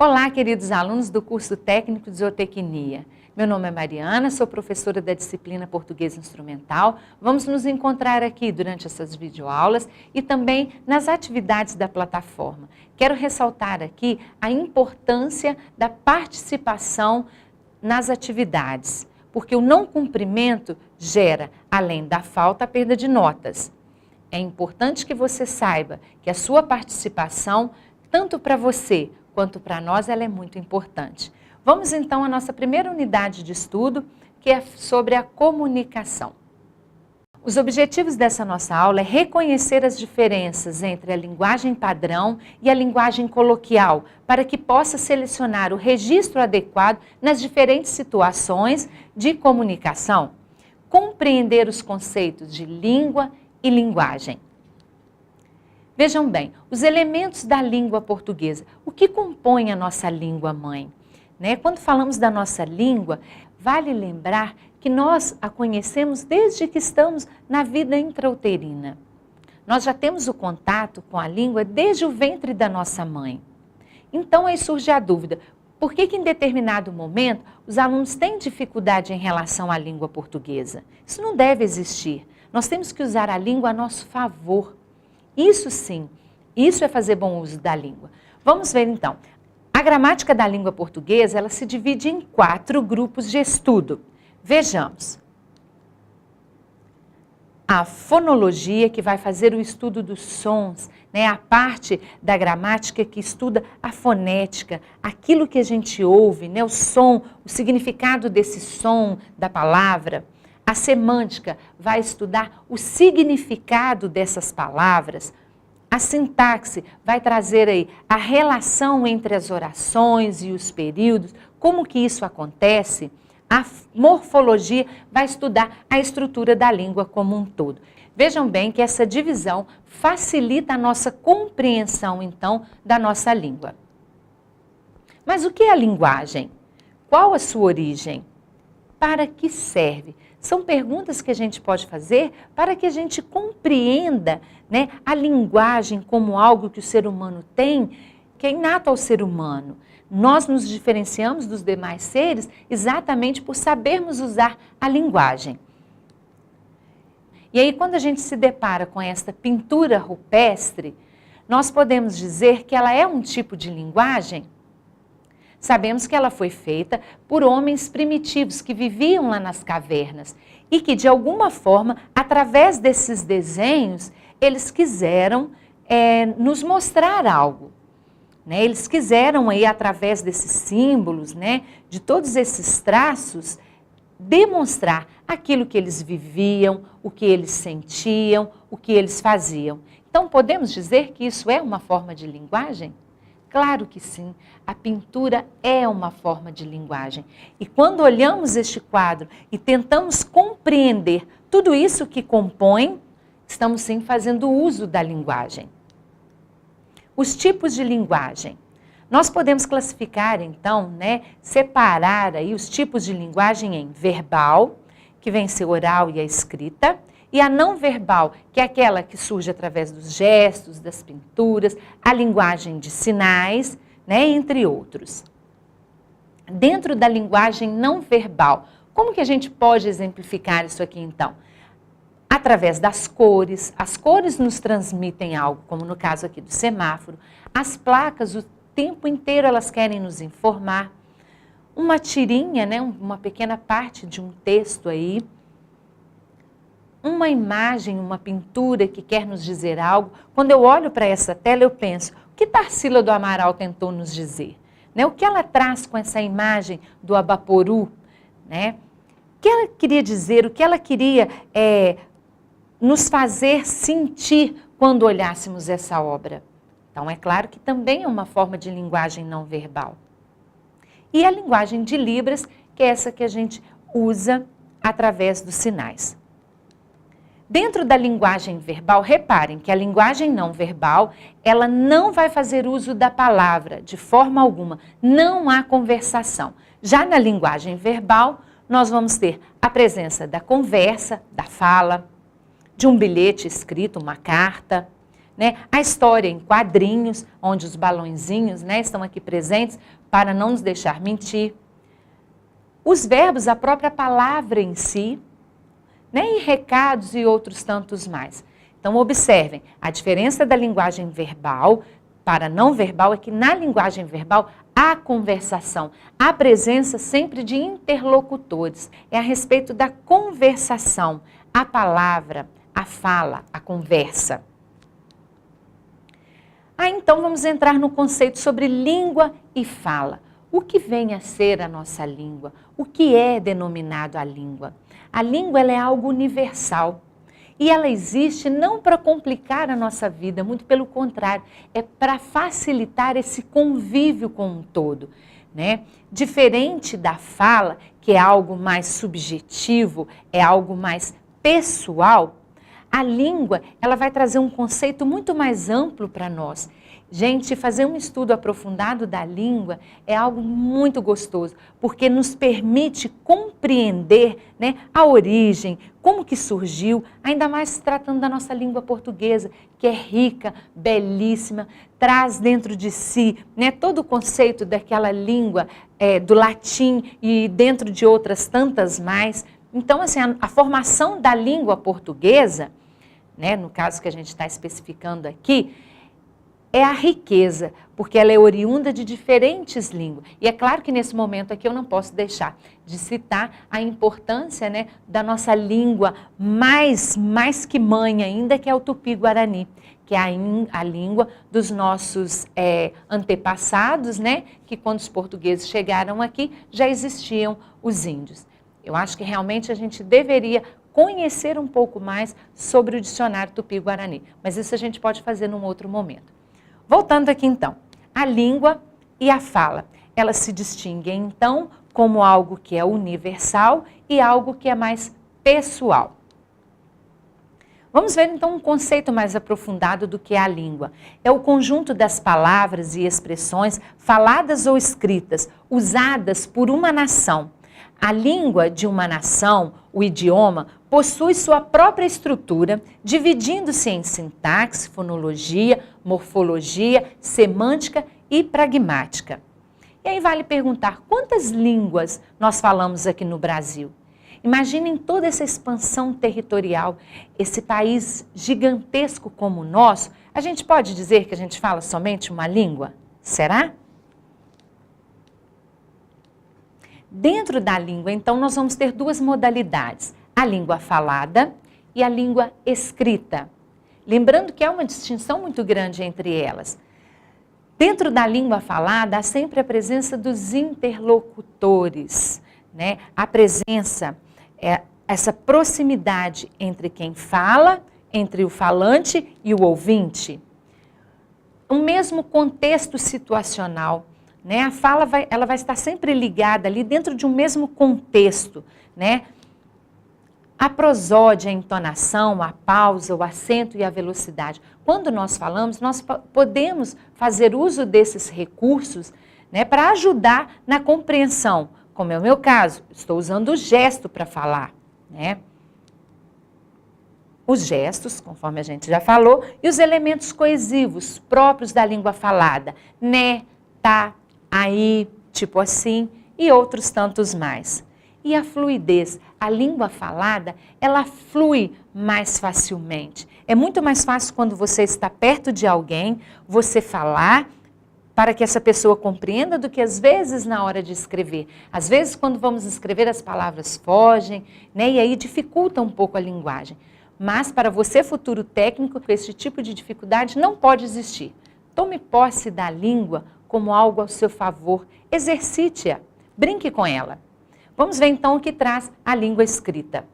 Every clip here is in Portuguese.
Olá, queridos alunos do curso técnico de zootecnia. Meu nome é Mariana, sou professora da disciplina Português Instrumental. Vamos nos encontrar aqui durante essas videoaulas e também nas atividades da plataforma. Quero ressaltar aqui a importância da participação nas atividades, porque o não cumprimento gera, além da falta, a perda de notas. É importante que você saiba que a sua participação, tanto para você quanto para nós, ela é muito importante. Vamos então à nossa primeira unidade de estudo, que é sobre a comunicação. Os objetivos dessa nossa aula é reconhecer as diferenças entre a linguagem padrão e a linguagem coloquial, para que possa selecionar o registro adequado nas diferentes situações de comunicação. Compreender os conceitos de língua e linguagem. Vejam bem, os elementos da língua portuguesa, o que compõe a nossa língua mãe? Quando falamos da nossa língua, vale lembrar que nós a conhecemos desde que estamos na vida intrauterina. Nós já temos o contato com a língua desde o ventre da nossa mãe. Então aí surge a dúvida, por que em determinado momento os alunos têm dificuldade em relação à língua portuguesa? Isso não deve existir. Nós temos que usar a língua a nosso favor. Isso sim, isso é fazer bom uso da língua. Vamos ver então. A gramática da língua portuguesa, ela se divide em 4 grupos de estudo. Vejamos. A fonologia, que vai fazer o estudo dos sons, a parte da gramática que estuda a fonética, aquilo que a gente ouve, o som, o significado desse som da palavra. A semântica vai estudar o significado dessas palavras. A sintaxe vai trazer aí a relação entre as orações e os períodos, como que isso acontece. A morfologia vai estudar a estrutura da língua como um todo. Vejam bem que essa divisão facilita a nossa compreensão, então, da nossa língua. Mas o que é a linguagem? Qual a sua origem? Para que serve? São perguntas que a gente pode fazer para que a gente compreenda a linguagem como algo que o ser humano tem, que é inato ao ser humano. Nós nos diferenciamos dos demais seres exatamente por sabermos usar a linguagem. E aí, quando a gente se depara com esta pintura rupestre, nós podemos dizer que ela é um tipo de linguagem? Sabemos que ela foi feita por homens primitivos que viviam lá nas cavernas e que, de alguma forma, através desses desenhos, eles quiseram nos mostrar algo. Eles quiseram, aí, através desses símbolos, de todos esses traços, demonstrar aquilo que eles viviam, o que eles sentiam, o que eles faziam. Então, podemos dizer que isso é uma forma de linguagem? Claro que sim, a pintura é uma forma de linguagem. E quando olhamos este quadro e tentamos compreender tudo isso que compõe, estamos sim fazendo uso da linguagem. Os tipos de linguagem. Nós podemos classificar então, separar aí os tipos de linguagem em verbal, que vem ser oral e a escrita, e a não verbal, que é aquela que surge através dos gestos, das pinturas, a linguagem de sinais, entre outros. Dentro da linguagem não verbal, como que a gente pode exemplificar isso aqui então? Através das cores, as cores nos transmitem algo, como no caso aqui do semáforo. As placas, o tempo inteiro elas querem nos informar. Uma tirinha, uma pequena parte de um texto aí. Uma imagem, uma pintura que quer nos dizer algo. Quando eu olho para essa tela, eu penso, o que Tarsila do Amaral tentou nos dizer? O que ela traz com essa imagem do Abaporu? O que ela queria dizer, o que ela queria nos fazer sentir quando olhássemos essa obra? Então, é claro que também é uma forma de linguagem não verbal. E a linguagem de Libras, que é essa que a gente usa através dos sinais. Dentro da linguagem verbal, reparem que a linguagem não verbal, ela não vai fazer uso da palavra, de forma alguma. Não há conversação. Já na linguagem verbal, nós vamos ter a presença da conversa, da fala, de um bilhete escrito, uma carta, né? A história em quadrinhos, onde os balõezinhos, né, estão aqui presentes para não nos deixar mentir. Os verbos, a própria palavra em si, né, e recados e outros tantos mais. Então, observem, a diferença da linguagem verbal para não verbal é que na linguagem verbal há conversação, há presença sempre de interlocutores. É a respeito da conversação, a palavra, a fala, a conversa. Então vamos entrar no conceito sobre língua e fala. O que vem a ser a nossa língua? O que é denominado a língua? A língua ela é algo universal. E ela existe não para complicar a nossa vida, muito pelo contrário, é para facilitar esse convívio com um todo, né? Diferente da fala, que é algo mais subjetivo, é algo mais pessoal, a língua ela vai trazer um conceito muito mais amplo para nós. Gente, fazer um estudo aprofundado da língua é algo muito gostoso, porque nos permite compreender, né, a origem, como que surgiu, ainda mais se tratando da nossa língua portuguesa, que é rica, belíssima, traz dentro de si, né, todo o conceito daquela língua do latim e dentro de outras tantas mais. Então, assim, a formação da língua portuguesa, né, no caso que a gente está especificando aqui, é a riqueza, porque ela é oriunda de diferentes línguas. E é claro que nesse momento aqui eu não posso deixar de citar a importância, né, da nossa língua mais que mãe ainda, que é o Tupi-Guarani, que é a língua dos nossos antepassados, né, que quando os portugueses chegaram aqui já existiam os índios. Eu acho que realmente a gente deveria conhecer um pouco mais sobre o dicionário Tupi-Guarani, mas isso a gente pode fazer num outro momento. Voltando aqui então, a língua e a fala, elas se distinguem então como algo que é universal e algo que é mais pessoal. Vamos ver então um conceito mais aprofundado do que é a língua. É o conjunto das palavras e expressões faladas ou escritas, usadas por uma nação. A língua de uma nação, o idioma, possui sua própria estrutura, dividindo-se em sintaxe, fonologia, morfologia, semântica e pragmática. E aí vale perguntar, quantas línguas nós falamos aqui no Brasil? Imaginem toda essa expansão territorial, esse país gigantesco como o nosso. A gente pode dizer que a gente fala somente uma língua? Será? Dentro da língua, então, nós vamos ter duas modalidades, a língua falada e a língua escrita. Lembrando que há uma distinção muito grande entre elas. Dentro da língua falada, há sempre a presença dos interlocutores, né? A presença, essa proximidade entre quem fala, entre o falante e o ouvinte. O mesmo contexto situacional. Né? A fala ela vai estar sempre ligada ali dentro de um mesmo contexto, né? A prosódia, a entonação, a pausa, o acento e a velocidade. Quando nós falamos, nós podemos fazer uso desses recursos, né, para ajudar na compreensão. Como é o meu caso, estou usando o gesto para falar, né? Os gestos, conforme a gente já falou, e os elementos coesivos próprios da língua falada, né, tá, aí, tipo assim, e outros tantos mais. E a fluidez, a língua falada, ela flui mais facilmente. É muito mais fácil quando você está perto de alguém, você falar para que essa pessoa compreenda do que às vezes na hora de escrever. Às vezes quando vamos escrever as palavras fogem, né, e aí dificulta um pouco a linguagem. Mas para você, futuro técnico, esse tipo de dificuldade não pode existir. Tome posse da língua como algo ao seu favor, exercite-a, brinque com ela. Vamos ver então o que traz a língua escrita.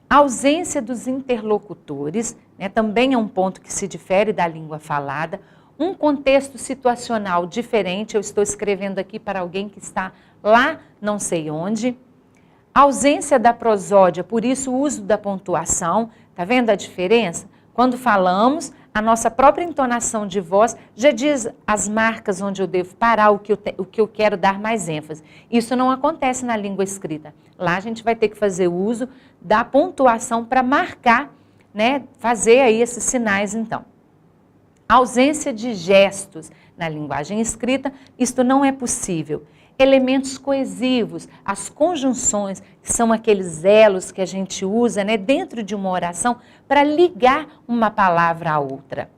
A ausência dos interlocutores, né, também é um ponto que se difere da língua falada. Um contexto situacional diferente, eu estou escrevendo aqui para alguém que está lá não sei onde. A ausência da prosódia, por isso o uso da pontuação, tá vendo a diferença? Quando falamos, a nossa própria entonação de voz já diz as marcas onde eu devo parar, o que eu quero dar mais ênfase. Isso não acontece na língua escrita. Lá a gente vai ter que fazer uso da pontuação para marcar né, fazer aí esses sinais então. A ausência de gestos na linguagem escrita, isto não é possível. Elementos coesivos, as conjunções, que são aqueles elos que a gente usa, né, dentro de uma oração para ligar uma palavra a outra.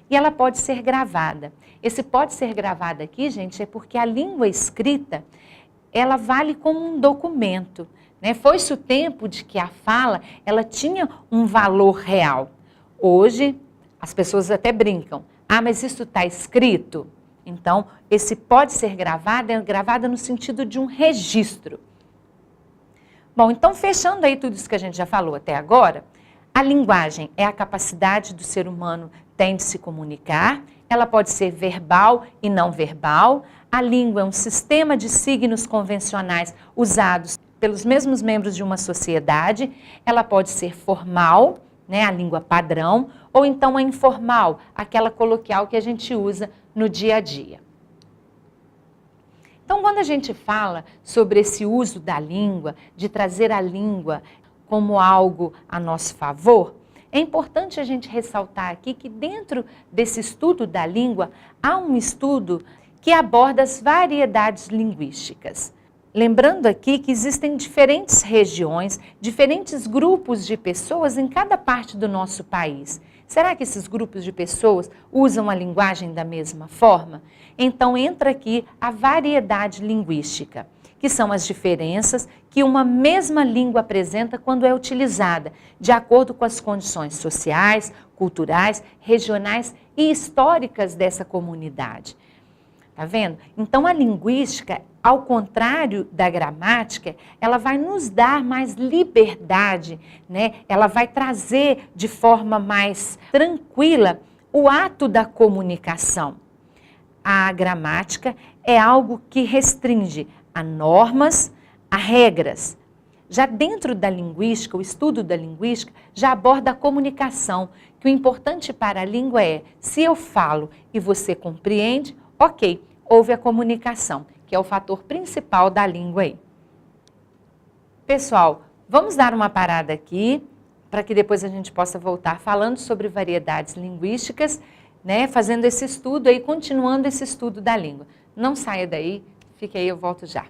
E ela pode ser gravada. Esse pode ser gravada aqui, gente, é porque a língua escrita, ela vale como um documento, né? Foi-se o tempo de que a fala, ela tinha um valor real. Hoje, as pessoas até brincam. Ah, mas isso está escrito? Então, esse pode ser gravado, é gravada no sentido de um registro. Bom, então fechando aí tudo isso que a gente já falou até agora, a linguagem é a capacidade do ser humano tem de se comunicar, ela pode ser verbal e não verbal, a língua é um sistema de signos convencionais usados pelos mesmos membros de uma sociedade, ela pode ser formal, né, a língua padrão, ou então a informal, aquela coloquial que a gente usa no dia a dia. Então, quando a gente fala sobre esse uso da língua, de trazer a língua como algo a nosso favor, é importante a gente ressaltar aqui que dentro desse estudo da língua, há um estudo que aborda as variedades linguísticas. Lembrando aqui que existem diferentes regiões, diferentes grupos de pessoas em cada parte do nosso país. Será que esses grupos de pessoas usam a linguagem da mesma forma? Então entra aqui a variedade linguística, que são as diferenças que uma mesma língua apresenta quando é utilizada, de acordo com as condições sociais, culturais, regionais e históricas dessa comunidade. Tá vendo? Então a linguística, ao contrário da gramática, ela vai nos dar mais liberdade, né? Ela vai trazer de forma mais tranquila o ato da comunicação. A gramática é algo que restringe a normas, a regras. Já dentro da linguística, o estudo da linguística já aborda a comunicação, que o importante para a língua é, se eu falo e você compreende, ok, houve a comunicação, que é o fator principal da língua aí. Pessoal, vamos dar uma parada aqui, para que depois a gente possa voltar falando sobre variedades linguísticas, né, fazendo esse estudo aí, continuando esse estudo da língua. Não saia daí, fique aí, eu volto já.